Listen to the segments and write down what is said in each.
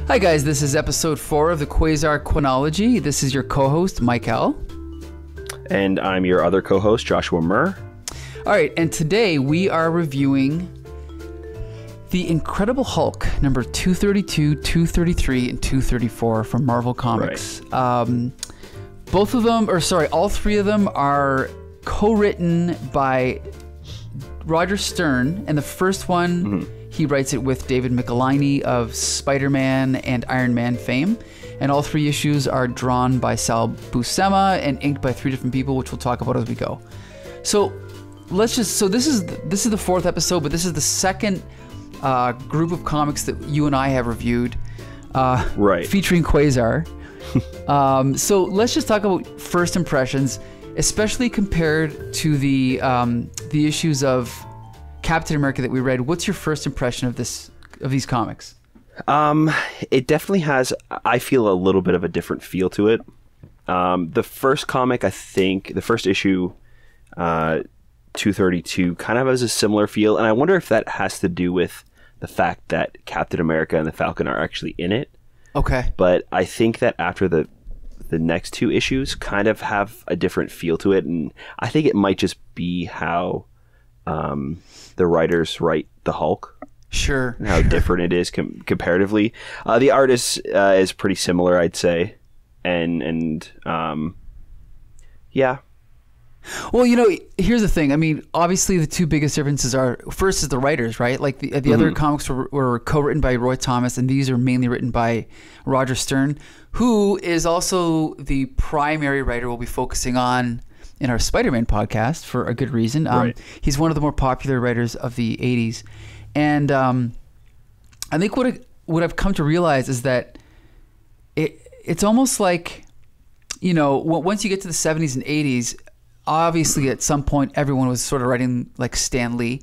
Hi guys, this is episode 4 of the QUASAR QUA-NOLOGY. This is your co-host, Mike L. And I'm your other co-host, Joshua Murr. Alright, and today we are reviewing The Incredible Hulk, number 232, 233, and 234 from Marvel Comics. Right. Both of them, all three of them are co-written by Roger Stern, and the first one, he writes it with David Michelinie of Spider-Man and Iron Man fame. And all three issues are drawn by Sal Buscema and inked by 3 different people, which we'll talk about as we go. So this is the 4th episode, but this is the second group of comics that you and I have reviewed, right, featuring Quasar. So let's just talk about first impressions, especially compared to the issues of Captain America that we read. What's your first impression of these comics? It definitely has, I feel, a little bit of a different feel to it. The first comic, I think, the first issue, 232, kind of has a similar feel, and I wonder if that has to do with the fact that Captain America and the Falcon are actually in it. Okay. But I think that after the next 2 issues kind of have a different feel to it, and I think it might just be how the writers write the Hulk. Sure. And how different it is comparatively. The art is pretty similar, I'd say, and yeah. Well, here's the thing. I mean, obviously the 2 biggest differences are, first is the writers, right? Like the other comics were co-written by Roy Thomas, and these are mainly written by Roger Stern, who is also the primary writer we'll be focusing on in our Spider-Man podcast for a good reason. Right. He's one of the more popular writers of the 80s. And I think what I've come to realize is that it's almost like, once you get to the 70s and 80s, obviously at some point everyone was sort of writing like Stan Lee.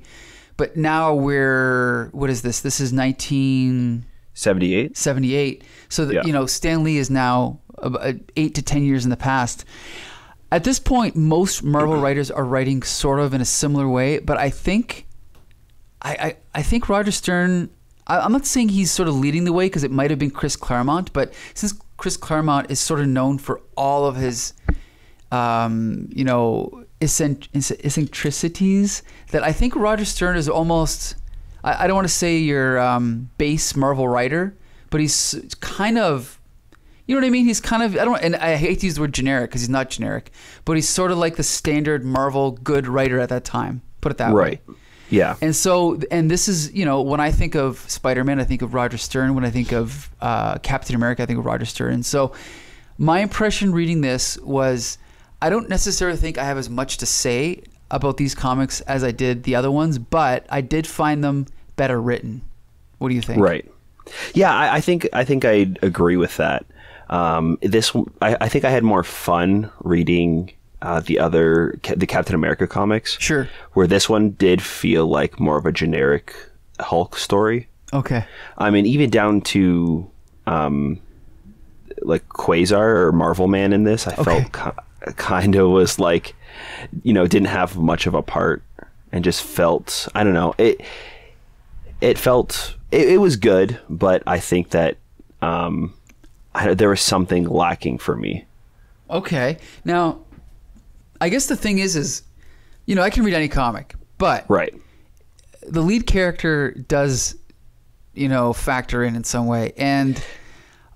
But now what is this? This is 1978. 78. So that, Stan Lee is now 8 to 10 years in the past. At this point, most Marvel writers are writing sort of in a similar way, but I think I think Roger Stern, I'm not saying he's sort of leading the way, because it might have been Chris Claremont, but since Chris Claremont is sort of known for all of his eccentricities, that I think Roger Stern is almost, I don't want to say your base Marvel writer, but he's kind of, you know what I mean? He's kind of, and I hate to use the word generic because he's not generic, but he's sort of like the standard Marvel good writer at that time. Put it that way. Right. Yeah. And so, and this is, when I think of Spider-Man, I think of Roger Stern. When I think of Captain America, I think of Roger Stern. So my impression reading this was, I don't necessarily think I have as much to say about these comics as I did the other ones, but I did find them better written. What do you think? Right. Yeah, I think I'd agree with that. I think I had more fun reading the Captain America comics. Sure. Where this one did feel like more of a generic Hulk story. Okay. I mean, even down to like Quasar or Marvel Man in this, I felt kind of was like, didn't have much of a part, and just felt, I don't know, it was good, but I think that there was something lacking for me. Okay. Now, I guess the thing is, I can read any comic, but right, the lead character does, factor in some way. And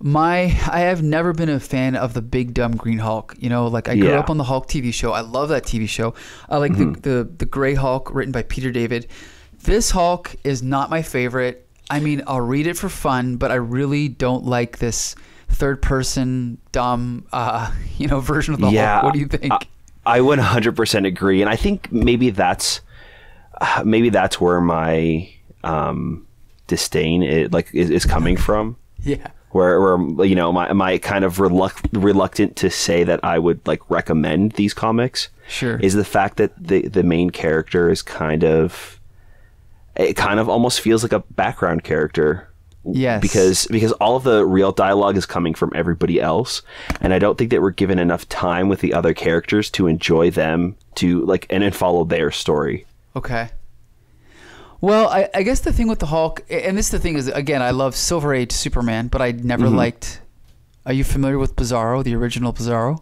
I have never been a fan of the big dumb green Hulk. Like I grew up on the Hulk TV show. I love that TV show. I like the Gray Hulk written by Peter David. This Hulk is not my favorite. I mean, I'll read it for fun, but I really don't like this third person dumb version of the Hulk. What do you think? I would 100% agree, and I think maybe that's where my disdain is coming from. Yeah. Where my kind of reluctant to say that I would recommend these comics. Sure. Is the fact that the main character is kind of almost feels like a background character. Yes. Because all of the real dialogue is coming from everybody else, and I don't think that we're given enough time with the other characters to enjoy them and follow their story. Okay. Well, I guess the thing with the Hulk, and this is the thing is, again, I love Silver Age Superman, but I never liked. Are you familiar with Bizarro, the original Bizarro?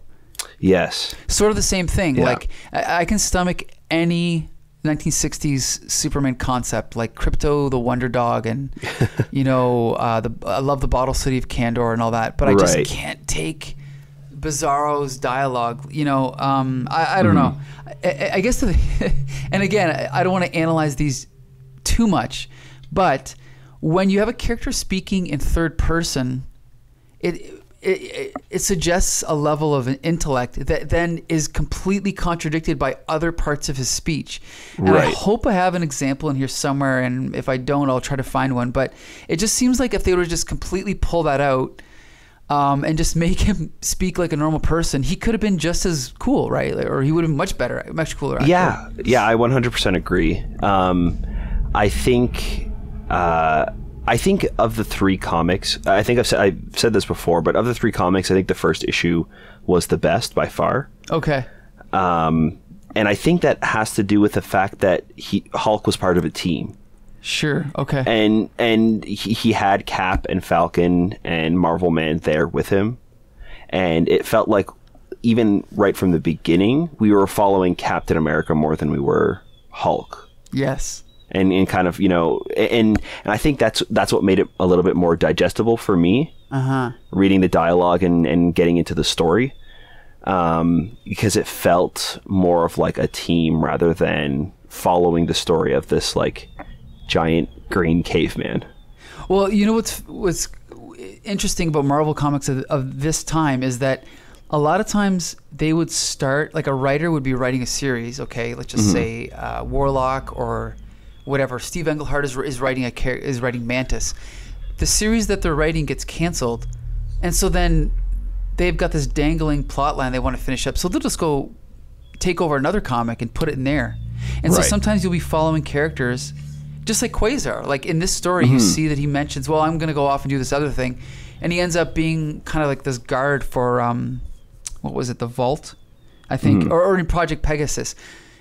Yes. Sort of the same thing. Yeah. Like I can stomach any 1960s Superman concept, like Krypto, the Wonder Dog, and I love the Bottle City of Kandor and all that, but I just can't take Bizarro's dialogue. I don't know. I guess, and again, I don't want to analyze these too much, but when you have a character speaking in third person, it suggests a level of an intellect that then is completely contradicted by other parts of his speech. And I hope I have an example in here somewhere, and if I don't, I'll try to find one. But it just seems like if they were to just completely pull that out and just make him speak like a normal person, he could have been just as cool, right? Or he would have been much better, much cooler. Yeah, I 100% agree. I think of the three comics, I think I've said this before, but of the three comics, I think the first issue was the best by far. Okay. And I think that has to do with the fact that Hulk was part of a team. Sure. Okay. And he had Cap and Falcon and Marvel Man there with him, and it felt like even right from the beginning we were following Captain America more than we were Hulk. Yes. And kind of, and I think that's what made it a little bit more digestible for me, reading the dialogue and getting into the story, because it felt more of like a team rather than following the story of this like giant green caveman. Well, what's interesting about Marvel Comics of this time is that a lot of times they would start, like a writer would be writing a series, okay, let's just say Warlock or whatever. Steve Englehart is writing Mantis. The series that they're writing gets canceled, and so then they've got this dangling plot line they want to finish up. So they'll just go take over another comic and put it in there. And so sometimes you'll be following characters, just like Quasar. Like in this story, you see that he mentions, well, I'm going to go off and do this other thing, and he ends up being kind of like this guard for what was it, the Vault, I think, or in Project Pegasus.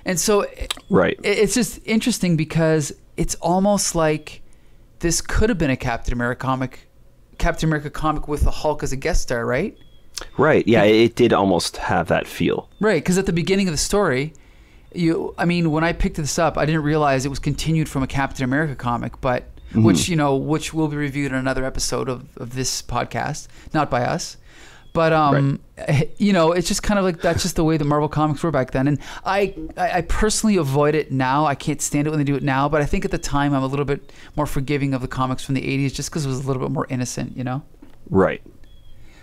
And so it's just interesting because it's almost like this could have been a Captain America comic with the Hulk as a guest star, right? Right. Yeah, it did almost have that feel. Right, because at the beginning of the story, when I picked this up, I didn't realize it was continued from a Captain America comic, but which will be reviewed in another episode of this podcast, not by us. But it's just kind of like that's just the way the Marvel comics were back then. And I personally avoid it now. I can't stand it when they do it now. But I think at the time I'm a little bit more forgiving of the comims from the 80s just because it was a little bit more innocent, Right.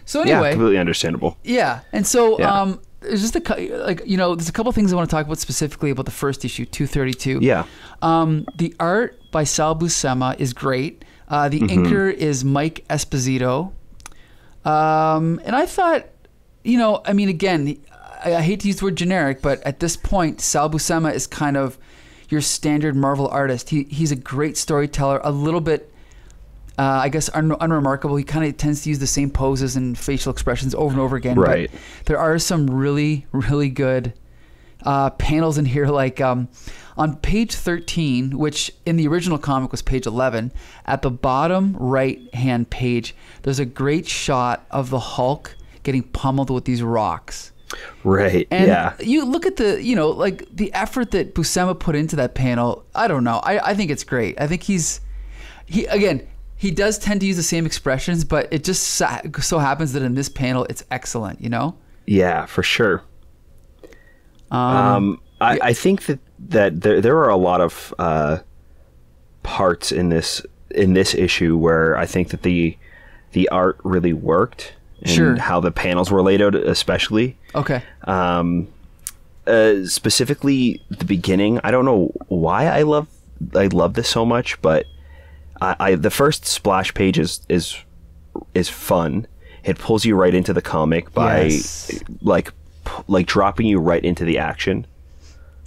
So anyway, completely understandable. Yeah, and so there's just there's a couple things I want to talk about specifically about the first issue, 232. Yeah. The art by Sal Buscema is great. The inker is Mike Esposito. And I thought, again, I hate to use the word generic, but at this point, Sal Buscema is kind of your standard Marvel artist. He's a great storyteller, a little bit, I guess, unremarkable. He kind of tends to use the same poses and facial expressions over and over again. Right. But there are some really, really good panels in here, like on page 13, which in the original comic was page 11, at the bottom right-hand page, there's a great shot of the Hulk getting pummeled with these rocks. Right, and you look at the, the effort that Buscema put into that panel, I don't know. I think it's great. I think he does tend to use the same expressions, but it just so happens that in this panel, it's excellent, Yeah, for sure. I think that there are a lot of parts in this issue where I think that the art really worked, and how the panels were laid out, especially. Okay. Specifically the beginning. I don't know why I love this so much, but the first splash page is fun. It pulls you right into the comic by like dropping you right into the action.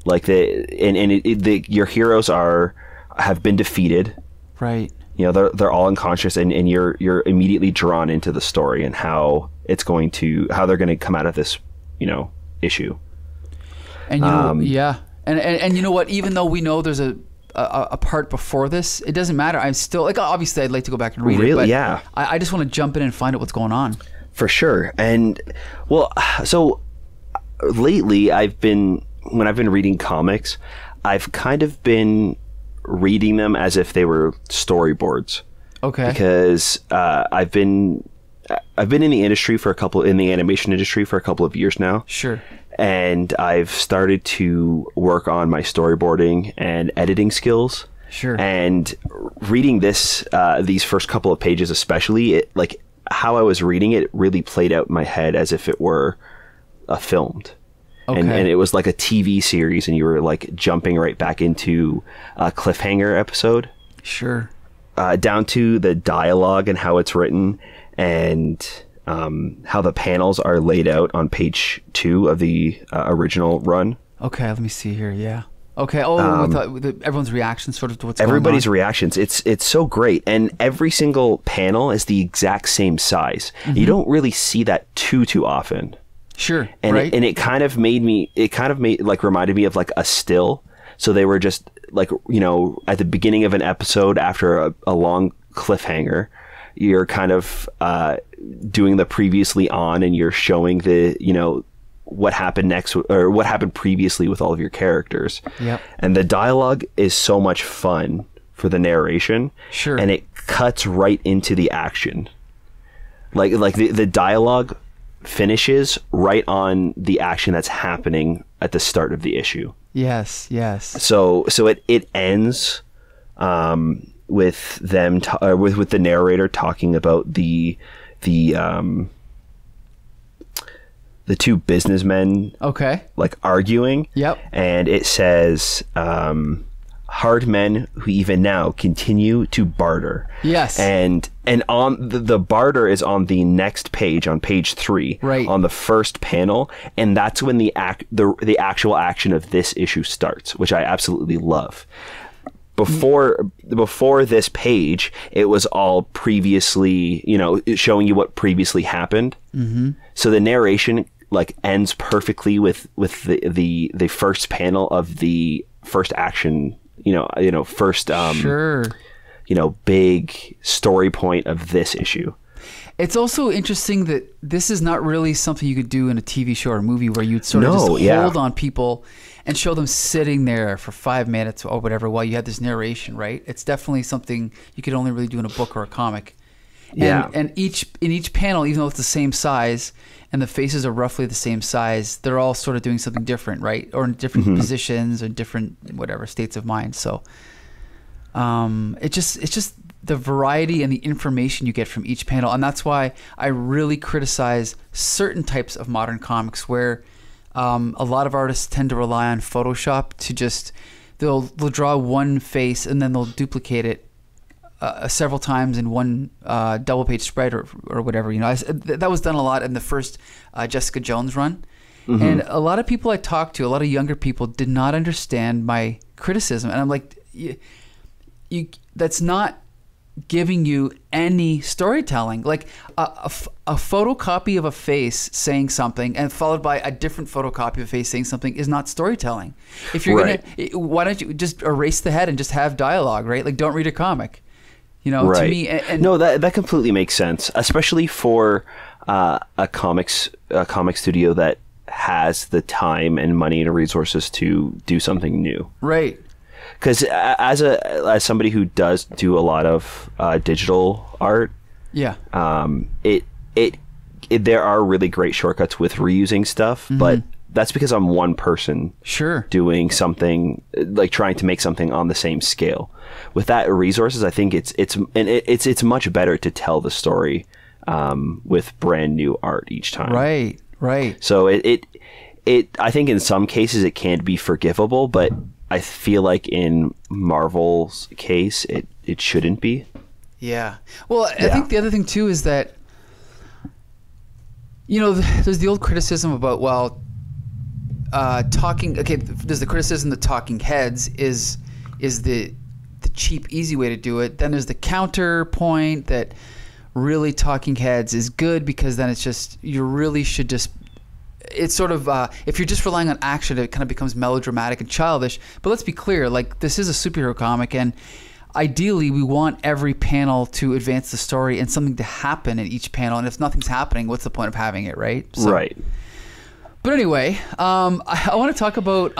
Like your heroes have been defeated. Right. They're all unconscious, and you're immediately drawn into the story and how they're going to come out of this, issue. And and you know what? Even though we know there's a a part before this, it doesn't matter. I'm still like, obviously I'd like to go back and read it, but yeah. I just want to jump in and find out what's going on. For sure. And well, so lately when I've been reading comics, I've kind of been reading them as if they were storyboards. Okay. Because I've been in the industry in the animation industry for a couple of years now. Sure. And I've started to work on my storyboarding and editing skills. Sure. And reading these first couple of pages, especially, it like how I was reading it really played out in my head as if it were filmed. Okay. And it was like a TV series, and you were like jumping right back into a cliffhanger episode. Sure. Down to the dialogue and how it's written, and how the panels are laid out on page 2 of the original run. Okay, let me see here. Yeah. Okay. Oh, with everyone's reactions, sort of to what's going on. Everybody's reactions. It's so great, and every single panel is the exact same size. Mm-hmm. You don't really see that too often. Sure. And right. It kind of reminded me of like a still. So they were just like, you know, at the beginning of an episode after a long cliffhanger, you're kind of doing the previously on, and you're showing the, you know, what happened next or what happened previously with all of your characters. Yep. And the dialogue is so much fun for the narration. Sure. And it cuts right into the action. Like the dialogue finishes right on the action that's happening at the start of the issue. Yes, yes. So it ends with them with the narrator talking about the two businessmen, okay, like arguing. Yep. And it says, hard men who even now continue to barter. Yes. And on the barter is on the next page, on page 3, right, on the first panel, and that's when the actual action of this issue starts, which I absolutely love. Before this page, it was all previously, you know, showing you what previously happened. Mm-hmm. So the narration like ends perfectly with the first panel of the first action, first sure, big story point of this issue. It's also interesting that this is not really something you could do in a TV show or movie where you'd sort of just hold on people and show them sitting there for 5 minutes or whatever while you had this narration, right? It's definitely something you could only really do in a book or a comic. And, and in each panel, even though it's the same size and the faces are roughly the same size, they're all sort of doing something different, right? Or in different positions or different whatever states of mind. So it's just the variety and the information you get from each panel, and that's why I really criticize certain types of modern comics where a lot of artists tend to rely on Photoshop to just they'll draw one face and then they'll duplicate it several times in one double page spread or whatever. That was done a lot in the first Jessica Jones run. Mm-hmm. And a lot of people I talked to, a lot of younger people, did not understand my criticism. And I'm like, that's not giving you any storytelling. Like a photocopy of a face saying something and followed by a different photocopy of a face saying something is not storytelling. If you're right, why don't you just erase the head and just have dialogue, right? Like, don't read a comic. Right. To me, no, that completely makes sense, especially for a comic studio that has the time and money and resources to do something new. Right. Because as somebody who does do a lot of digital art, yeah, there are really great shortcuts with reusing stuff, but that's because I'm one person, sure, doing something, like trying to make something on the same scale. With that resources, I think it's much better to tell the story with brand new art each time. Right, right. So I think in some cases it can be forgivable, but I feel like in Marvel's case, it shouldn't be. Yeah. Well, I think the other thing too is that, there's the old criticism about, talking. Okay, there's the criticism that talking heads is the cheap, easy way to do it. Then there's the counterpoint that really talking heads is good because then it's just, you really should just it's sort of if you're just relying on action, it kind of becomes melodramatic and childish. But let's be clear, like, this is a superhero comic, and ideally we want every panel to advance the story and something to happen in each panel. And if nothing's happening, what's the point of having it, right? So, right. But anyway, I want to talk about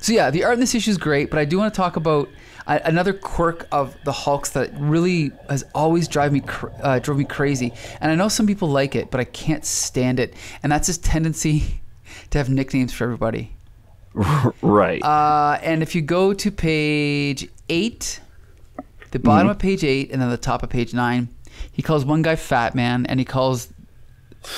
so yeah, the art in this issue is great, but I do want to talk about another quirk of the Hulks that really has always drove me crazy. And I know some people like it, but I can't stand it. And that's his tendency to have nicknames for everybody. Right. And if you go to page 8, the bottom of page 8, and then the top of page 9, he calls one guy Fat Man, and he calls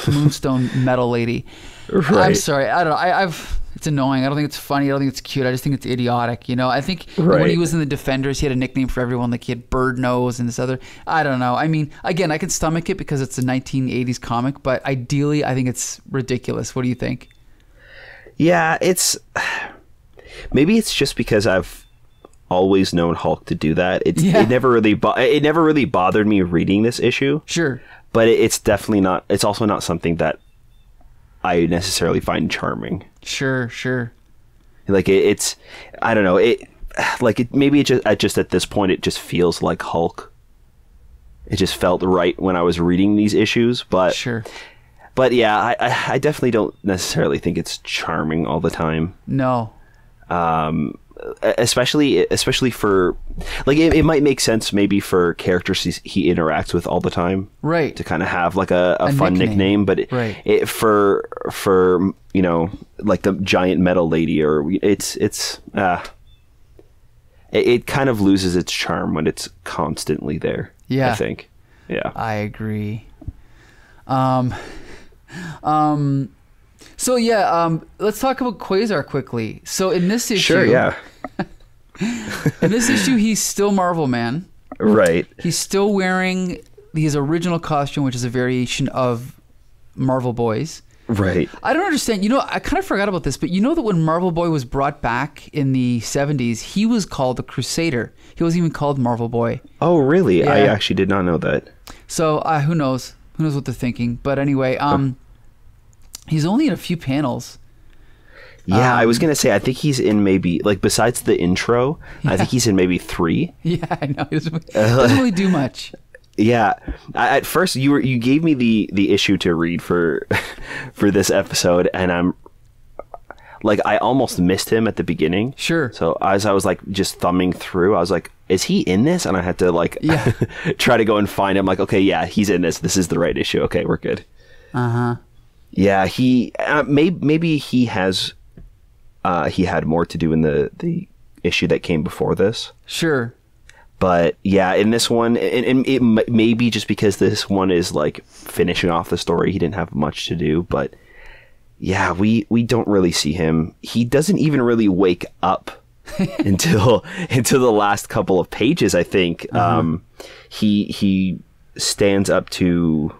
Moonstone Metal Lady. Right. I'm sorry. I don't know. It's annoying. I don't think it's funny. I don't think it's cute. I just think it's idiotic. You know, I think when he was in the Defenders, he had a nickname for everyone. Like, he had Bird Nose and this other. I don't know. I mean, again, I can stomach it because it's a 1980s comic, but ideally, I think it's ridiculous. What do you think? Yeah, maybe it's just because I've always known Hulk to do that. It never really bothered me reading this issue. Sure. But it's definitely not. It's also not something that I necessarily find charming. Sure. Like it's, I don't know. Maybe it just at this point it just feels like Hulk. It just felt right when I was reading these issues, but sure. But yeah, I definitely don't necessarily think it's charming all the time. No. Especially for, like, it might make sense maybe for characters he interacts with all the time, right, to kind of have like a fun nickname, but for you know, like the giant metal lady, or it kind of loses its charm when it's constantly there. Yeah, I think. Yeah, I agree. So yeah, let's talk about Quasar quickly. So in this issue, sure, yeah. In this issue, he's still Marvel Man. Right. He's still wearing his original costume, which is a variation of Marvel Boy's. Right. I don't understand. You know, I kind of forgot about this, but you know that when Marvel Boy was brought back in the 70s, he was called the Crusader. He wasn't even called Marvel Boy. Oh, really? Yeah. I actually did not know that. So who knows? Who knows what they're thinking? But anyway, he's only in a few panels. Yeah, I was going to say, I think he's in maybe, like, besides the intro, I think he's in maybe 3. Yeah, I know. He doesn't really do much. Yeah. At first, you gave me the issue to read for this episode, and I'm, like, I almost missed him at the beginning. Sure. So as I was, like, just thumbing through, I was like, is he in this? And I had to, like, try to go and find him. Like, okay, yeah, he's in this. This is the right issue. Okay, we're good. Uh-huh. Yeah, he maybe he has he had more to do in the issue that came before this. Sure. But yeah, in this one, and it may be just because this one is like finishing off the story, he didn't have much to do. But yeah, we don't really see him. He doesn't even really wake up until the last couple of pages, I think. He stands up to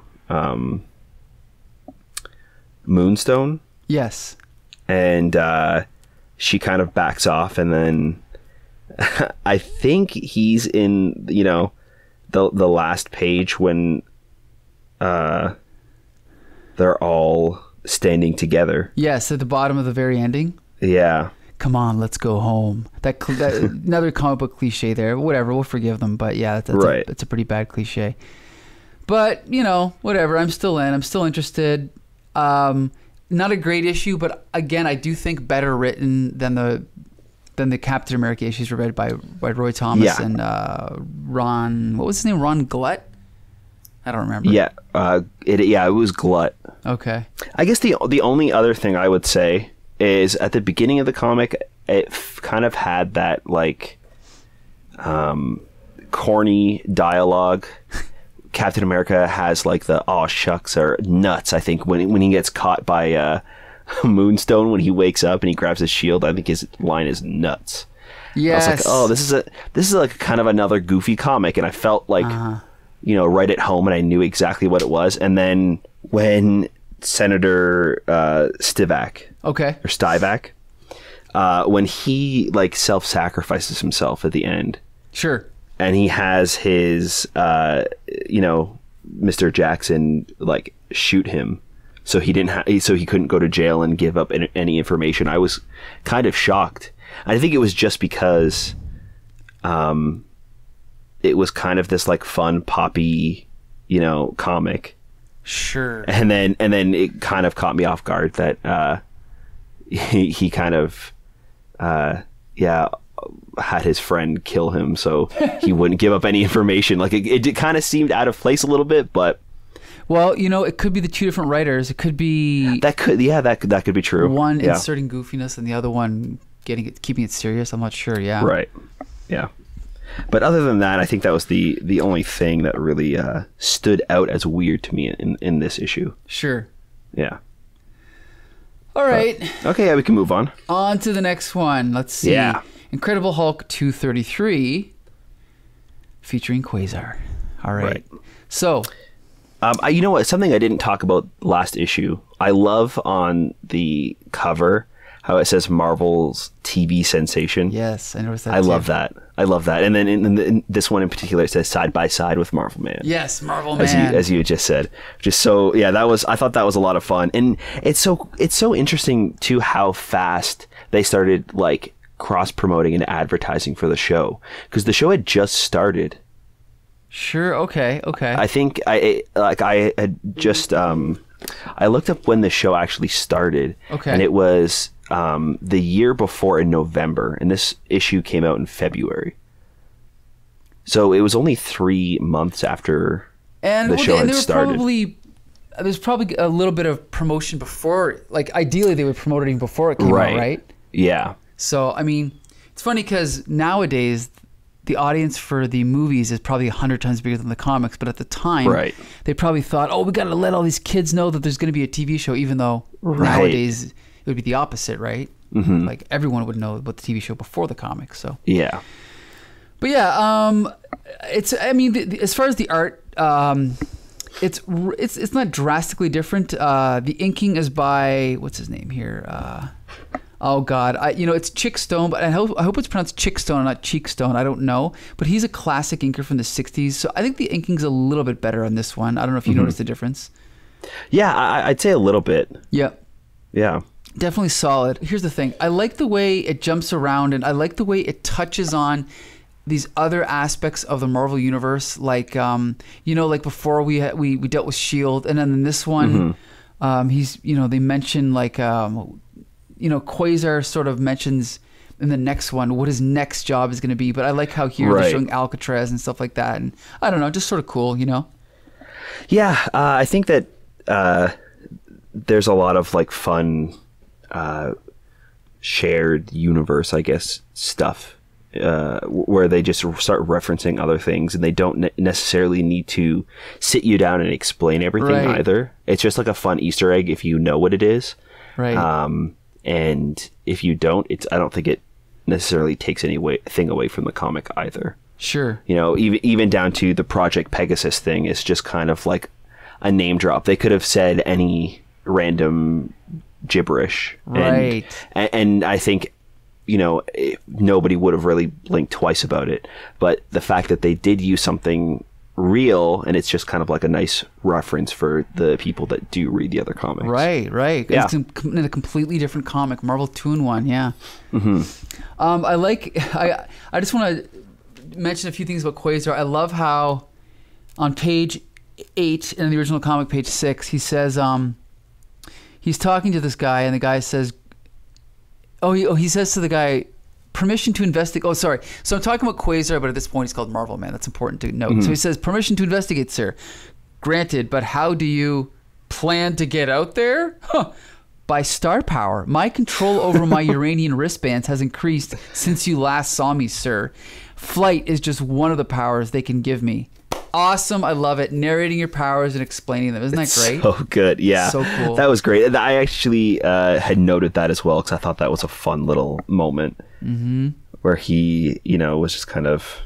Moonstone. Yes. And she kind of backs off, and then I think he's in, you know, the last page when they're all standing together. Yes, at the bottom of the very ending. Yeah. Come on, let's go home. That another comic book cliche there. Whatever, we'll forgive them. But yeah, that's right. It's a pretty bad cliche. But, you know, whatever. I'm still in. I'm still interested. Not a great issue, but again, I do think better written than the Captain America issues were read by Roy Thomas and Ron. What was his name? Ron Glut? I don't remember. Yeah, it was Glut. Okay. I guess the only other thing I would say is at the beginning of the comic, it kind of had that like corny dialogue. Captain America has like the "aw shucks" or "nuts." I think when he gets caught by Moonstone when he wakes up and he grabs his shield, I think his line is "nuts." Yes. I was like, oh, this is like kind of another goofy comic, and I felt like you know, right at home, and I knew exactly what it was. And then when Senator Stivak, when he like self-sacrifices himself at the end, sure. And he has his, you know, Mr. Jackson, like, shoot him so he couldn't go to jail and give up any information. I was kind of shocked. I think it was just because it was kind of this like fun poppy, comic. Sure. And then it kind of caught me off guard that he kind of had his friend kill him so he wouldn't give up any information. Like it kind of seemed out of place a little bit, but well, it could be the two different writers. It could be that could be true. One inserting goofiness and the other one keeping it serious. I'm not sure. Yeah. Right. Yeah. But other than that, I think that was the only thing that really stood out as weird to me in this issue. Sure. Yeah. All right. Okay, yeah, we can move on. On to the next one. Let's see. Yeah. Incredible Hulk 233 featuring Quasar. All right. So, you know what? Something I didn't talk about last issue. I love on the cover how it says Marvel's TV sensation. Yes, I noticed that. I love that. And then in this one in particular, it says side by side with Marvel Man. Yes, Marvel Man. As you just said. Just so, yeah, I thought that was a lot of fun. And it's so interesting too how fast they started like cross promoting and advertising for the show, because the show had just started. Sure. Okay. I think I had just I looked up when the show actually started. Okay. And it was the year before in November, and this issue came out in February. So it was only 3 months after the show had started. There's probably a little bit of promotion before. Like ideally, they would promote it even before it came out, right? Yeah. So I mean, it's funny because nowadays the audience for the movies is probably 100 times bigger than the comics, but at the time, they probably thought, oh, we got to let all these kids know that there's going to be a TV show, even though nowadays it would be the opposite, right? Mm-hmm. Like everyone would know about the TV show before the comics. So yeah, but yeah, as far as the art, it's not drastically different. The inking is by what's his name here. Oh God, it's Chickstone, but I hope it's pronounced Chickstone and not Cheekstone. I don't know, but he's a classic inker from the '60s, so I think the inking's a little bit better on this one. I don't know if you noticed the difference. Yeah, I'd say a little bit. Yeah, definitely solid. Here's the thing: I like the way it jumps around, and I like the way it touches on these other aspects of the Marvel universe, like like before we dealt with Shield, and then in this one, he's they mention like. Quasar sort of mentions in the next one what his next job is going to be, but I like how here they're showing Alcatraz and stuff like that, and I don't know, just sort of cool, Yeah, I think that there's a lot of like fun shared universe, I guess, stuff where they just start referencing other things, and they don't necessarily need to sit you down and explain everything either. It's just like a fun Easter egg if you know what it is. Right. And if you don't, I don't think it necessarily takes anything away from the comic either. Sure. Even down to the Project Pegasus thing is just kind of like a name drop. They could have said any random gibberish. Right. And I think, nobody would have really blinked twice about it. But the fact that they did use something real, and it's just kind of like a nice reference for the people that do read the other comics. Right. Yeah. It's in a completely different comic, Marvel 2-in-1, yeah. Mm-hmm. I just want to mention a few things about Quasar. I love how on page 8 in the original comic, page 6, he says, he's talking to this guy, and the guy says, he says to the guy, permission to investigate. Oh, sorry. So I'm talking about Quasar, but at this point he's called Marvel Man. That's important to note. Mm-hmm. So he says, permission to investigate, sir. Granted, but how do you plan to get out there? By star power. My control over my Uranian wristbands has increased since you last saw me, sir. Flight is just one of the powers they can give me. Awesome. I love it. Narrating your powers and explaining them. Isn't that great? So good. Yeah. So cool. That was great. I actually had noted that as well, because I thought that was a fun little moment where he, was just kind of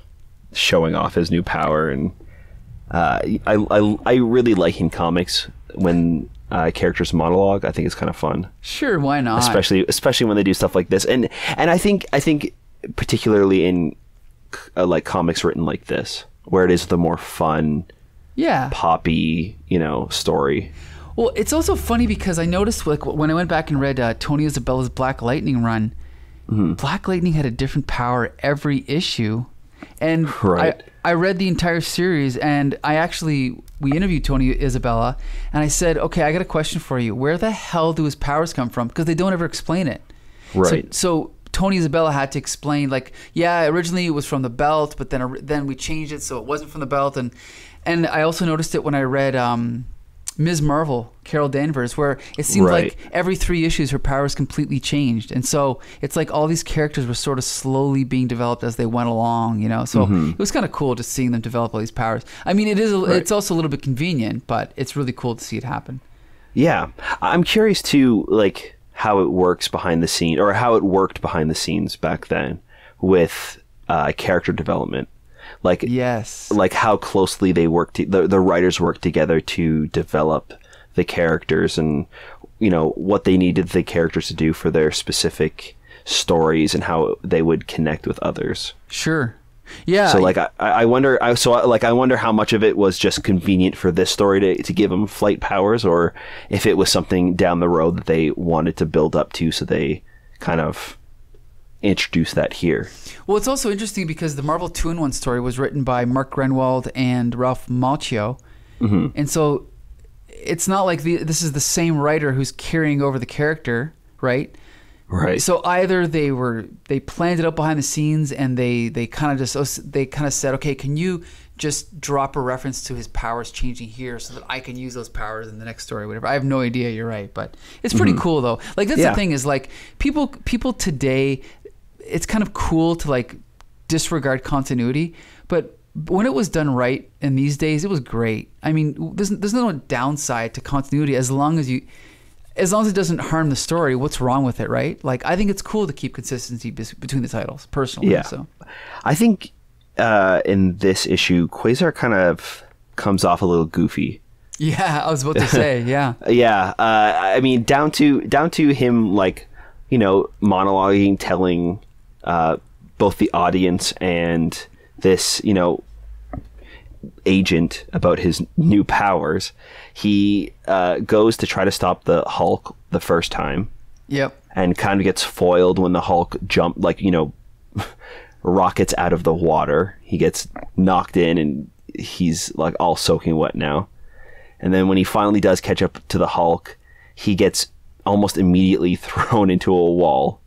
showing off his new power. And I really like in comics when characters monologue. I think it's kind of fun. Sure. Why not? Especially when they do stuff like this. And I think particularly in like comics written like this, where it is the more fun, poppy, story. Well, it's also funny because I noticed like when I went back and read Tony Isabella's Black Lightning run, Black Lightning had a different power every issue. And I read the entire series, and we interviewed Tony Isabella, and I said, okay, I got a question for you. Where the hell do his powers come from? Because they don't ever explain it. Right. So Tony Isabella had to explain, like, yeah, originally it was from the belt, but then we changed it so it wasn't from the belt. And I also noticed it when I read Ms. Marvel, Carol Danvers, where it seemed like every 3 issues her powers completely changed. And so it's like all these characters were sort of slowly being developed as they went along, you know? So it was kind of cool just seeing them develop all these powers. I mean, it's also a little bit convenient, but it's really cool to see it happen. Yeah. I'm curious too, like, how it works behind the scene, or how it worked behind the scenes back then with character development. Like, yes, like how closely they worked, the writers worked together to develop the characters, and you know what they needed the characters to do for their specific stories, and how they would connect with others. Sure. Yeah. So like I wonder how much of it was just convenient for this story to give them flight powers, or if it was something down the road that they wanted to build up to, so they kind of introduce that here. Well, it's also interesting because the Marvel 2-in-1 story was written by Mark Grenwald and Ralph Macchio, and so it's not like this is the same writer who's carrying over the character, right? Right. So either they planned it out behind the scenes, and they kind of said, okay, can you just drop a reference to his powers changing here so that I can use those powers in the next story or whatever. I have no idea. You're right, but it's pretty cool though. Like that's the thing is like people today, it's kind of cool to like disregard continuity, but when it was done right in these days, it was great. I mean, there's no downside to continuity as long as it doesn't harm the story. What's wrong with it, right? Like, I think it's cool to keep consistency between the titles, personally. Yeah. So, I think in this issue, Quasar kind of comes off a little goofy. Yeah, I was about to say, yeah. Yeah, I mean, down to him, like, you know, monologuing, telling both the audience and this, you know, agent about his new powers. He goes to try to stop the Hulk the first time. Yep. And kind of gets foiled when the Hulk rockets out of the water. He gets knocked in and he's like all soaking wet now. And then when he finally does catch up to the Hulk, he gets almost immediately thrown into a wall.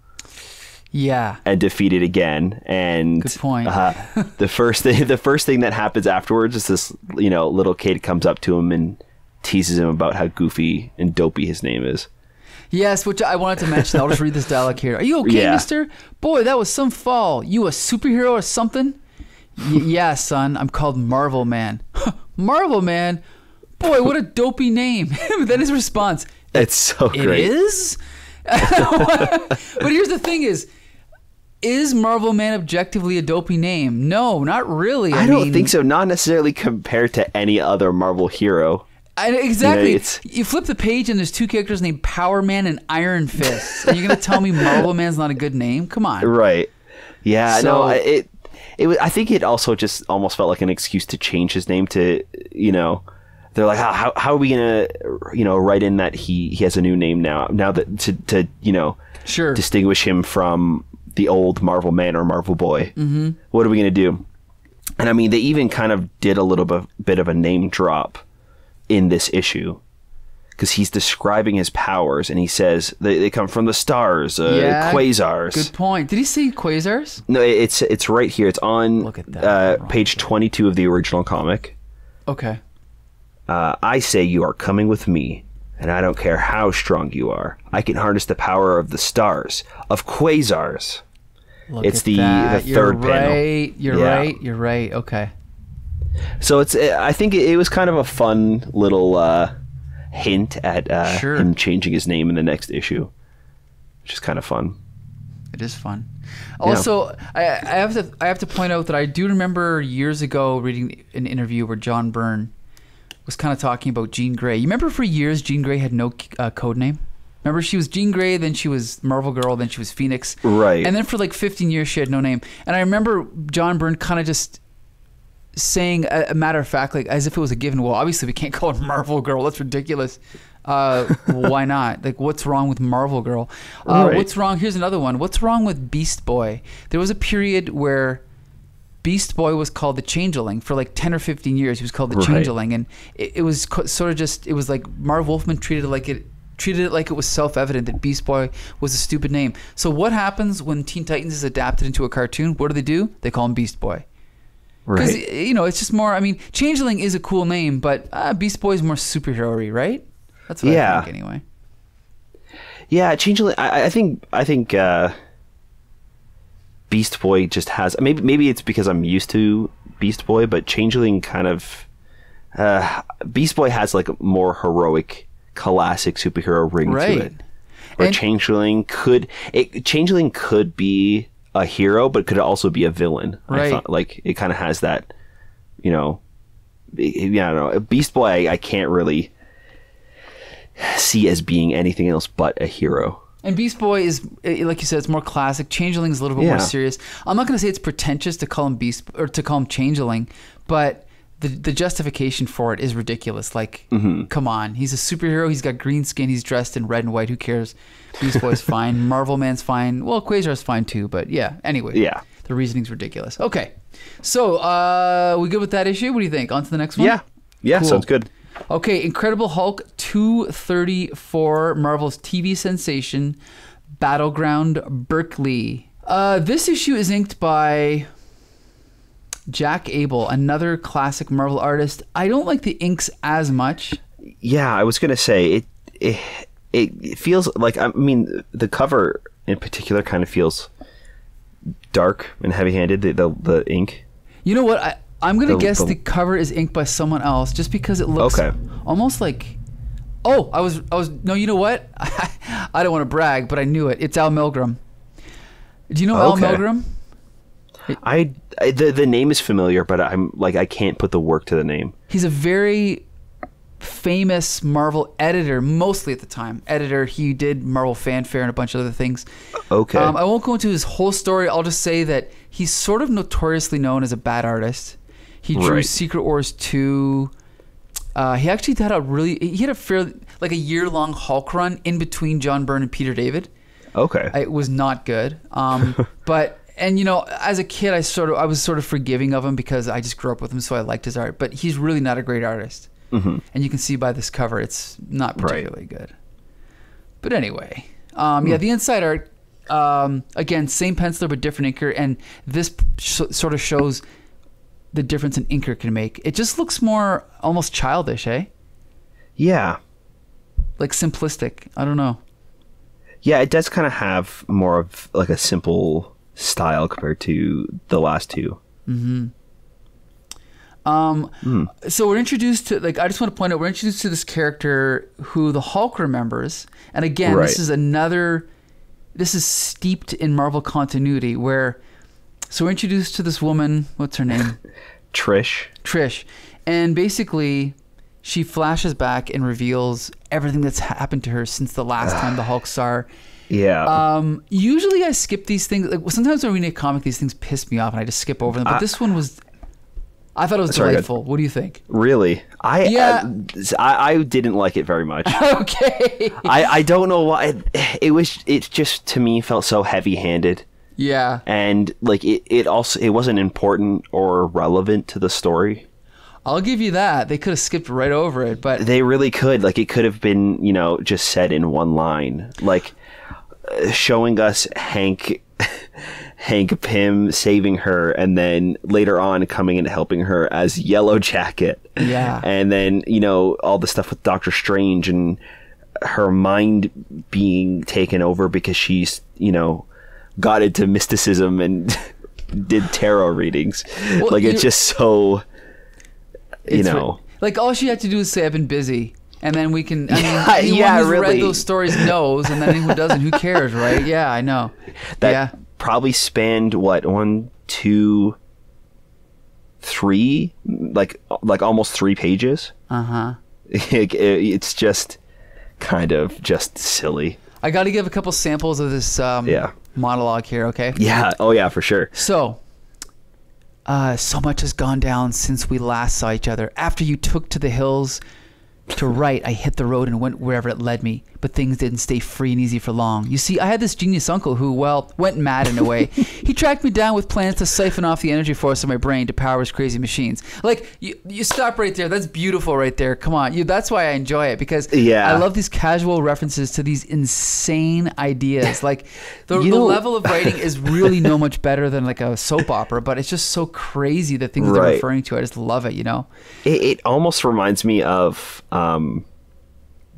Yeah. And defeated again. And good point. the first thing that happens afterwards is this, you know, little kid comes up to him and teases him about how goofy and dopey his name is. Yes, which I wanted to mention. I'll just read this dialogue here. Are you okay, mister? Boy, that was some fall. You a superhero or something? Yeah, son. I'm called Marvel Man. Marvel Man? Boy, what a dopey name. Then his response. It's so great. It is? But here's the thing is Marvel Man objectively a dopey name? No, not really. I don't think so. Not necessarily compared to any other Marvel hero. Exactly. You know, you flip the page and there's two characters named Power Man and Iron Fist. And you're going to tell me Marvel Man's not a good name? Come on. Right. Yeah, so, no, it was, I think it also just almost felt like an excuse to change his name to, you know, they're like, how are we going to, you know, write in that he has a new name now that to you know, sure, distinguish him from the old Marvel Man or Marvel Boy. Mm-hmm. What are we going to do? And I mean, they even kind of did a little bit of a name drop in this issue, because he's describing his powers and he says they come from the stars, quasars. Good point. Did he say quasars? No, it's right here. It's on page 22 of the original comic. Okay. I say you are coming with me, and I don't care how strong you are. I can harness the power of the stars, of quasars. It's the third panel. You're right. Okay. So I think it was kind of a fun little hint at him changing his name in the next issue, which is kind of fun. It is fun. Also, I have to point out that I do remember years ago reading an interview where John Byrne was kind of talking about Jean Grey. You remember for years Jean Grey had no code name? Remember, she was Jean Grey, then she was Marvel Girl, then she was Phoenix. Right. And then for like 15 years she had no name. And I remember John Byrne kind of just saying a matter of fact, like as if it was a given. Well, obviously we can't call her Marvel Girl. That's ridiculous. Why not? Like, what's wrong with Marvel Girl? Right. What's wrong? Here's another one. What's wrong with Beast Boy? There was a period where Beast Boy was called the Changeling for like 10 or 15 years. He was called the Changeling, and it was sort of just, it was like Marv Wolfman treated it like it was self-evident that Beast Boy was a stupid name. So what happens when Teen Titans is adapted into a cartoon? What do? They call him Beast Boy. Because, you know, it's just more, I mean, Changeling is a cool name, but Beast Boy is more superhero-y, right? That's what I think anyway. Yeah, Changeling, I think Beast Boy just has, maybe it's because I'm used to Beast Boy, but Changeling kind of, Beast Boy has like a more heroic, classic superhero ring to it. Where Changeling could be a hero, but could also be a villain. Right. I thought, like, it kind of has that, you know, I don't know. Beast Boy, I can't really see as being anything else but a hero. And Beast Boy is, like you said, it's more classic. Changeling is a little bit more serious. I'm not going to say it's pretentious to call him Beast or to call him Changeling, but the justification for it is ridiculous. Like, come on, he's a superhero. He's got green skin. He's dressed in red and white. Who cares? Beast Boy's fine. Marvel Man's fine. Well, Quasar's fine too. But yeah, anyway. Yeah. The reasoning's ridiculous. Okay, so we good with that issue? What do you think? On to the next one. Yeah, cool. Sounds good. Okay, Incredible Hulk 234, Marvel's TV sensation, Battleground Berkeley. This issue is inked by Jack Abel, another classic Marvel artist. I don't like the inks as much. Yeah, I was gonna say it feels like, I mean, the cover in particular kind of feels dark and heavy-handed. The ink. You know what? I'm gonna guess the cover is inked by someone else, just because it looks almost like. Oh, I was. No, you know what? I don't want to brag, but I knew it. It's Al Milgrom. Do you know Al Milgrom? The name is familiar, but I'm like, I can't put the work to the name. He's a very famous Marvel editor, mostly at the time. He did Marvel Fanfare and a bunch of other things. Okay. I won't go into his whole story. I'll just say that he's sort of notoriously known as a bad artist. He drew Secret Wars 2. He actually had a fairly, like, a year-long Hulk run in between John Byrne and Peter David. Okay. It was not good. But, and you know, as a kid, I was sort of forgiving of him because I just grew up with him, so I liked his art. But he's really not a great artist. And you can see by this cover, it's not particularly good. But anyway, yeah, the inside art, again, same penciler but different inker, and this sort of shows the difference an inker can make. It just looks more almost childish, eh? Yeah. Like simplistic. I don't know. Yeah, it does kind of have more of like a simple style compared to the last two. So we're introduced to, like, I just want to point out, we're introduced to this character who the Hulk remembers. And again, this is steeped in Marvel continuity where, so we're introduced to this woman, what's her name? Trish. And basically, she flashes back and reveals everything that's happened to her since the last time the Hulk saw her. Yeah. Usually I skip these things. Like, sometimes when I read a comic, these things piss me off and I just skip over them. But this one was, I thought it was delightful. What do you think? Really? I didn't like it very much. Okay. I don't know why. It just, to me, felt so heavy-handed. Yeah. And like it wasn't important or relevant to the story. I'll give you that. They could have skipped right over it, but they really could. Like, it could have been, you know, just said in one line, like showing us Hank Pym saving her, and then later on coming and helping her as Yellow Jacket. Yeah. And then, you know, all the stuff with Doctor Strange and her mind being taken over because she's, you know, got into mysticism and did tarot readings. Well, like, it's just so, you know. Like, all she had to do is say, I've been busy. And then we can, I mean, anyone who's read those stories knows, and then anyone who doesn't, who cares, right? Yeah, I know. That probably spanned, what, 1, 2, 3? Like almost 3 pages? Uh-huh. It's just kind of just silly. I got to give a couple samples of this monologue here, okay? Yeah. Oh, yeah, for sure. So much has gone down since we last saw each other. After you took to the hills to write, I hit the road and went wherever it led me, but things didn't stay free and easy for long. You see, I had this genius uncle who, well, went mad in a way. He tracked me down with plans to siphon off the energy force of my brain to power his crazy machines. Like, you stop right there. That's beautiful right there. Come on. That's why I enjoy it, because I love these casual references to these insane ideas. Like, the level of writing is really no much better than like a soap opera, but it's just so crazy the things they're referring to. I just love it, you know? It almost reminds me of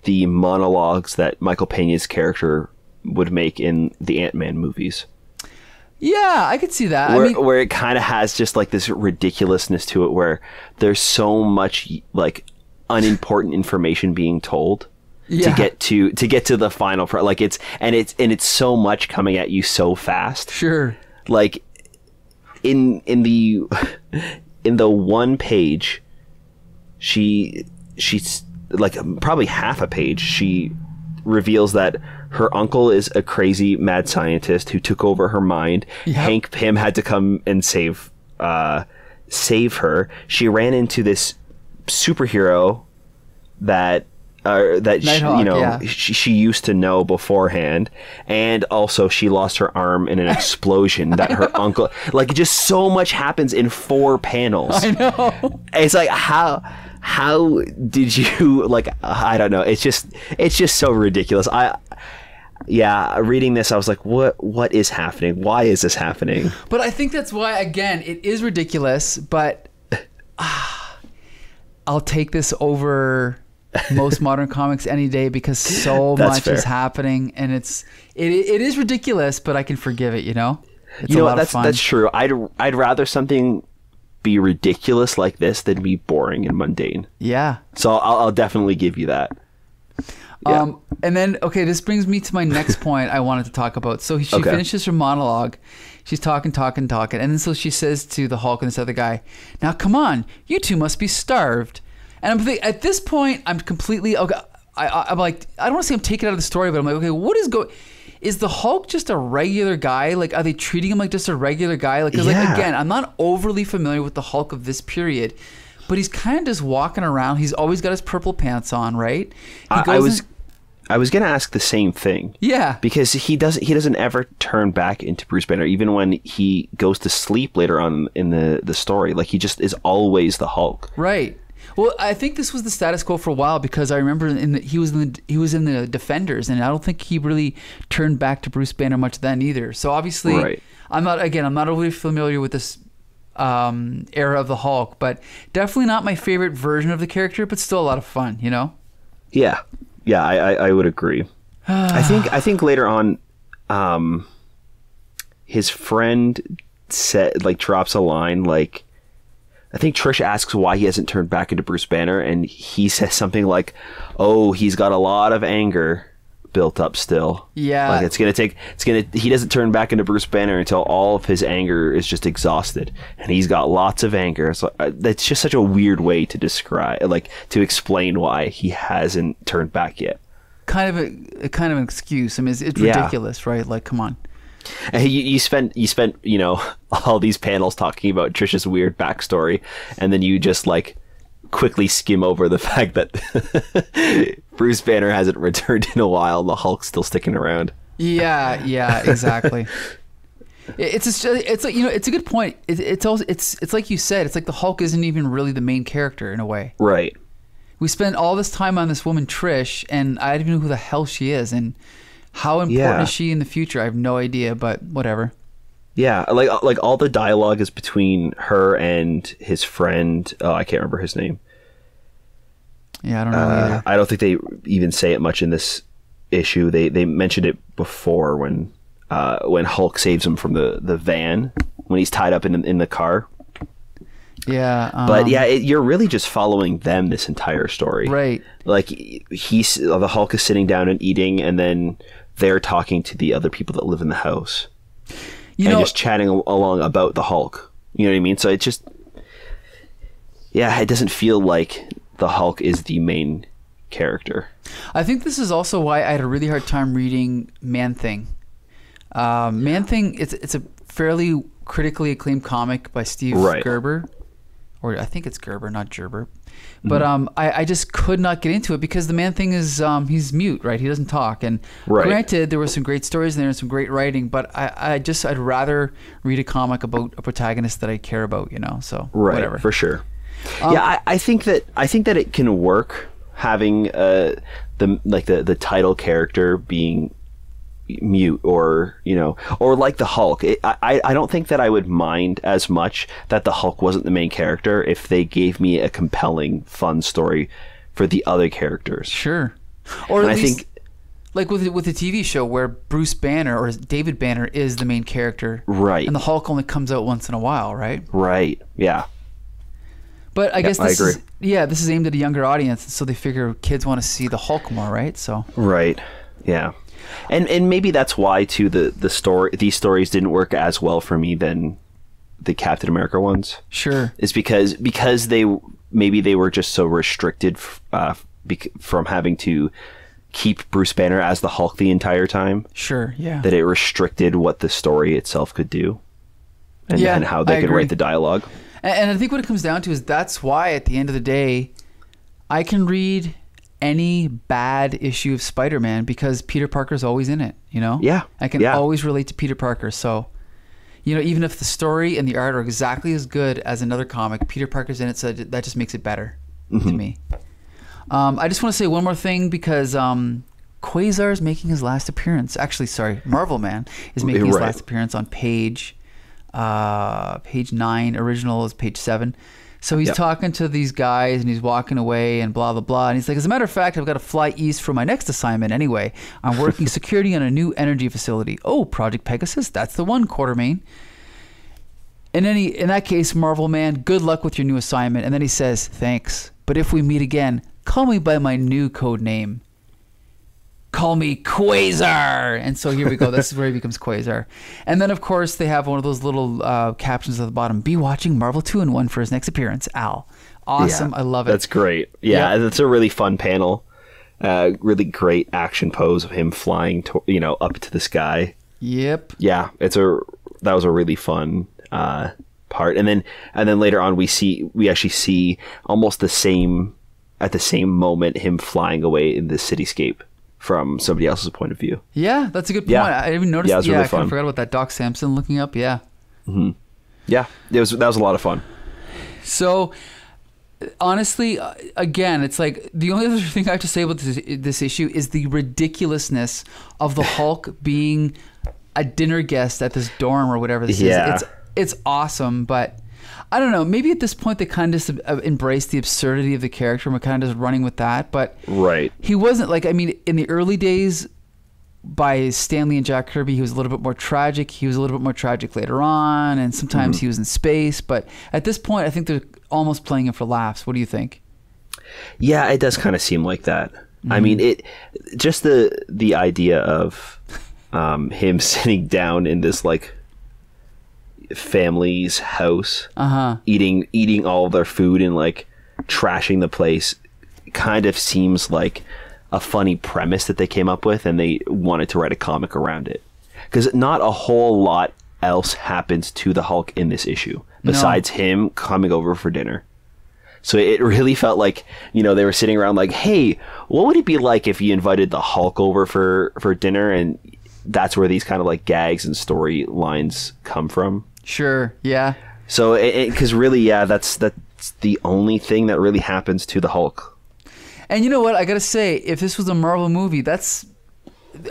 the monologues that Michael Peña's character would make in the Ant-Man movies. Yeah, I could see that. Where it kind of has just like this ridiculousness to it, where there's so much like unimportant information being told to get to the final like it's so much coming at you so fast. Sure. Like in the one page, she's like probably half a page, she reveals that her uncle is a crazy mad scientist who took over her mind. Hank Pym had to come and save her. She ran into this superhero that she used to know beforehand, and also she lost her arm in an explosion that her uncle, like, just so much happens in 4 panels. I know. It's like, how did you, like, I don't know. It's just so ridiculous. Reading this, I was like, what is happening? Why is this happening? But I think that's why, again, it is ridiculous, but I'll take this over most modern comics any day, because so much is happening, and it is ridiculous, but I can forgive it, you know? It's a lot of fun. That's true. I'd rather something be ridiculous like this than be boring and mundane. Yeah. So I'll definitely give you that. Yeah. And then, okay, this brings me to my next point I wanted to talk about. So she finishes her monologue. She's talking. And then so she says to the Hulk and this other guy, "Now, come on, you two must be starved." And I'm thinking, at this point, I'm completely, okay, I'm like, I don't want to say I'm taken out of the story, but I'm like, okay, what is going, is the Hulk just a regular guy? Like, are they treating him like just a regular guy? Like, because like, again, I'm not overly familiar with the Hulk of this period, but he's kind of just walking around. He's always got his purple pants on, right? I was gonna ask the same thing. Yeah, because he doesn't ever turn back into Bruce Banner, even when he goes to sleep later on in the story. Like, he just is always the Hulk. Right. Well, I think this was the status quo for a while, because I remember he was in the Defenders, and I don't think he really turned back to Bruce Banner much then either. So obviously, I'm not overly familiar with this era of the Hulk, but definitely not my favorite version of the character, but still a lot of fun, you know? Yeah, I would agree. I think later on, his friend drops a line like, I think Trish asks why he hasn't turned back into Bruce Banner, and he says something like, "Oh, he's got a lot of anger built up still." Yeah, like he doesn't turn back into Bruce Banner until all of his anger is just exhausted, and he's got lots of anger. So that's just such a weird way to describe, like, to explain why he hasn't turned back yet. Kind of an excuse. I mean, it's ridiculous, right? Like, come on. And you spent all these panels talking about Trish's weird backstory, and then you just like quickly skim over the fact that Bruce Banner hasn't returned in a while and the Hulk's still sticking around. Yeah, exactly. It's like, it's a good point. It's like you said, it's like the Hulk isn't even really the main character in a way. Right. We spent all this time on this woman Trish, and I don't even know who the hell she is, and how important is she in the future? I have no idea, but whatever. Yeah, like all the dialogue is between her and his friend. Oh, I can't remember his name. Yeah, I don't know either. I don't think they even say it much in this issue. They mentioned it before when Hulk saves him from the van when he's tied up in the car. Yeah, but you're really just following them this entire story, right? Like the Hulk is sitting down and eating, and then they're talking to the other people that live in the house, and just chatting along about the Hulk. You know what I mean? So it just, it doesn't feel like the Hulk is the main character. I think this is also why I had a really hard time reading Man-Thing. Man-Thing, it's a fairly critically acclaimed comic by Steve Gerber. Or I think it's Gerber, not Gerber. But I just could not get into it because the man thing is he's mute, right? He doesn't talk. And granted, there were some great stories in there and some great writing, but I'd rather read a comic about a protagonist that I care about, you know. So whatever. For sure. Yeah, I think that it can work having the title character being mute, or you know, or like the Hulk. I don't think that I would mind as much that the Hulk wasn't the main character if they gave me a compelling, fun story for the other characters. Sure. Or at least, like with the TV show where Bruce Banner or David Banner is the main character, right? And the Hulk only comes out once in a while, right? Right. Yeah. But I guess this is aimed at a younger audience, so they figure kids want to see the Hulk more, right? So right. Yeah. And maybe that's why too these stories didn't work as well for me than the Captain America ones. Sure. It's because they were just so restricted from having to keep Bruce Banner as the Hulk the entire time. Sure, yeah. That it restricted what the story itself could do. And how they could write the dialogue. And I think what it comes down to is that's why at the end of the day I can read any bad issue of Spider-Man because Peter Parker's always in it, you know? Yeah. I can always relate to Peter Parker. So, you know, even if the story and the art are exactly as good as another comic, Peter Parker's in it, so that just makes it better to me. I just want to say one more thing because Quasar's making his last appearance. Actually, sorry, Marvel Man is making his last appearance on page 9. Original is page 7. So he's talking to these guys and he's walking away and blah, blah, blah. And he's like, as a matter of fact, I've got to fly east for my next assignment anyway. I'm working security on a new energy facility. Oh, Project Pegasus? That's the one, Quartermain. And then in that case, Marvel Man, good luck with your new assignment. And then he says, thanks. But if we meet again, call me by my new code name. Call me Quasar. And so here we go. This is where he becomes Quasar. And then, of course, they have one of those little captions at the bottom. Be watching Marvel 2-in-1 for his next appearance, Al. Awesome. Yeah, I love it. That's great. Yeah, that's a really fun panel. Really great action pose of him flying up to the sky. Yep. Yeah, that was a really fun part. And then later on we actually see almost at the same moment him flying away in the cityscape from somebody else's point of view. Yeah, that's a good point. Yeah. I didn't even notice. Yeah, it was really I kind fun. of forgot about that. Doc Samson looking up. Yeah. Mm-hmm. Yeah, that was a lot of fun. So, honestly, again, it's like the only other thing I have to say about this issue is the ridiculousness of the Hulk being a dinner guest at this dorm or whatever this is. It's awesome, but I don't know. Maybe at this point they kind of just embraced the absurdity of the character and we're kind of just running with that. But he wasn't in the early days by Stanley and Jack Kirby, he was a little bit more tragic. He was a little bit more tragic later on, and sometimes he was in space. But at this point, I think they're almost playing him for laughs. What do you think? Yeah, it does kind of seem like that. I mean, just the idea of him sitting down in this family's house, eating all their food and trashing the place, kind of seems like a funny premise that they came up with, and they wanted to write a comic around it because not a whole lot else happens to the Hulk in this issue besides him coming over for dinner. So it really felt like, they were sitting around like, hey, what would it be like if you invited the Hulk over for dinner? And that's where these kind of gags and storylines come from. Sure. Yeah. So because really, that's the only thing that really happens to the Hulk. And you know what? I got to say, if this was a Marvel movie,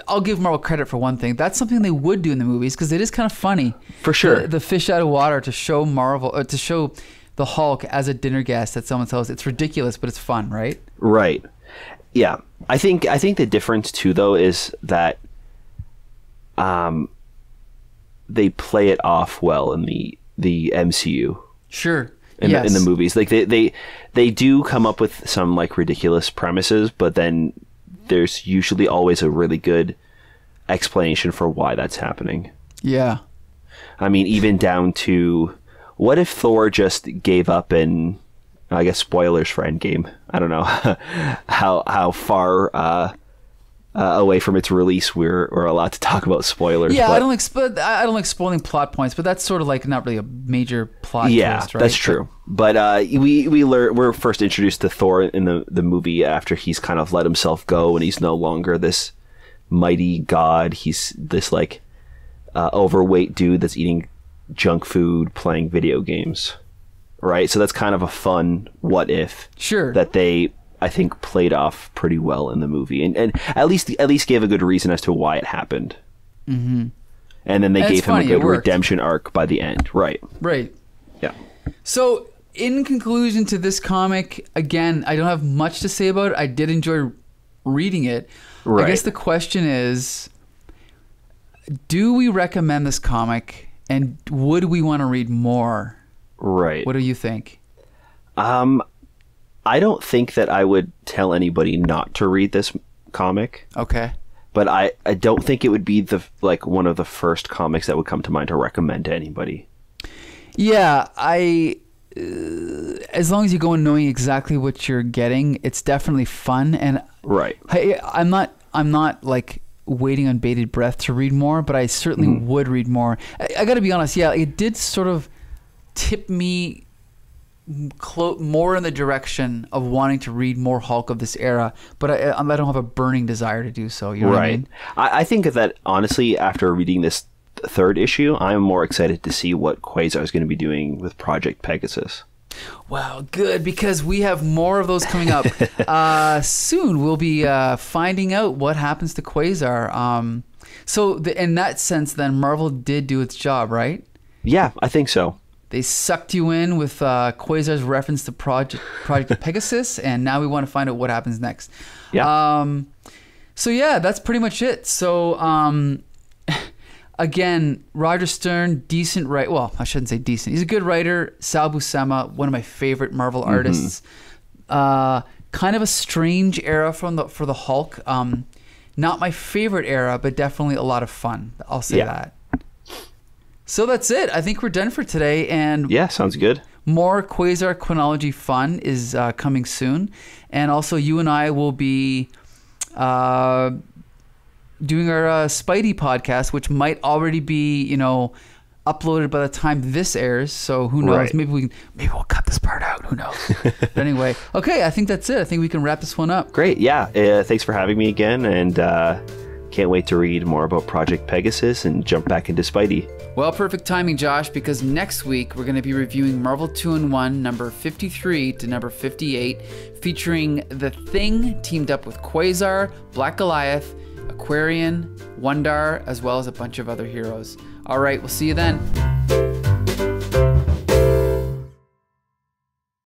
I'll give Marvel credit for one thing. That's something they would do in the movies because it is kind of funny. For sure. The fish out of water to show to show the Hulk as a dinner guest at someone's house. It's ridiculous, but it's fun, right? Right. Yeah. I think the difference too, though, is that they play it off well in the MCU. Sure. In the movies, they do come up with some ridiculous premises, but then there's usually always a really good explanation for why that's happening. Yeah. I mean, even down to what if Thor just gave up and, I guess spoilers for Endgame. I don't know how far away from its release, we're allowed to talk about spoilers. Yeah, but I don't like spoiling plot points, but that's sort of like not really a major plot twist, right? That's true. But we're first introduced to Thor in the movie after he's kind of let himself go and he's no longer this mighty god. He's this like overweight dude that's eating junk food, playing video games, right? So that's kind of a fun what if that they, I think, played off pretty well in the movie, and at least gave a good reason as to why it happened. Mm-hmm. And then they gave him a good redemption arc by the end, right? Right. Yeah. So, in conclusion to this comic, again, I don't have much to say about it. I did enjoy reading it. Right. I guess the question is, do we recommend this comic, and would we want to read more? Right. What do you think? I don't think that I would tell anybody not to read this comic. Okay. But I don't think it would be one of the first comics that would come to mind to recommend to anybody. Yeah, as long as you go in knowing exactly what you're getting, it's definitely fun. And right. I'm not like waiting on bated breath to read more, but I certainly would read more. I got to be honest. Yeah, it did sort of tip me more in the direction of wanting to read more Hulk of this era, but I don't have a burning desire to do so. You know what I mean? I think that honestly, after reading this third issue, I'm more excited to see what Quasar is going to be doing with Project Pegasus. Well, good, because we have more of those coming up. Soon we'll be finding out what happens to Quasar. So in that sense, then, Marvel did do its job, right? Yeah, I think so. They sucked you in with Quasar's reference to Project Pegasus, and now we want to find out what happens next. Yeah. So yeah, that's pretty much it. So again, Roger Stern, decent writer. Well, I shouldn't say decent. He's a good writer. Sal Buscema, one of my favorite Marvel artists. Kind of a strange era for the Hulk. Not my favorite era, but definitely a lot of fun. I'll say that. So that's it. I think we're done for today. And yeah, sounds good. More QUASAR Qua-Nology fun is coming soon. And also you and I will be doing our Spidey podcast, which might already be, uploaded by the time this airs. So who knows? Right. Maybe we'll cut this part out. Who knows? But anyway, okay, I think that's it. I think we can wrap this one up. Great. Yeah. Thanks for having me again. And can't wait to read more about Project Pegasus and jump back into Spidey. Well, perfect timing, Josh, because next week we're going to be reviewing Marvel 2-in-1 number 53 to number 58, featuring The Thing teamed up with Quasar, Black Goliath, Aquarian, Wondar, as well as a bunch of other heroes. All right, we'll see you then.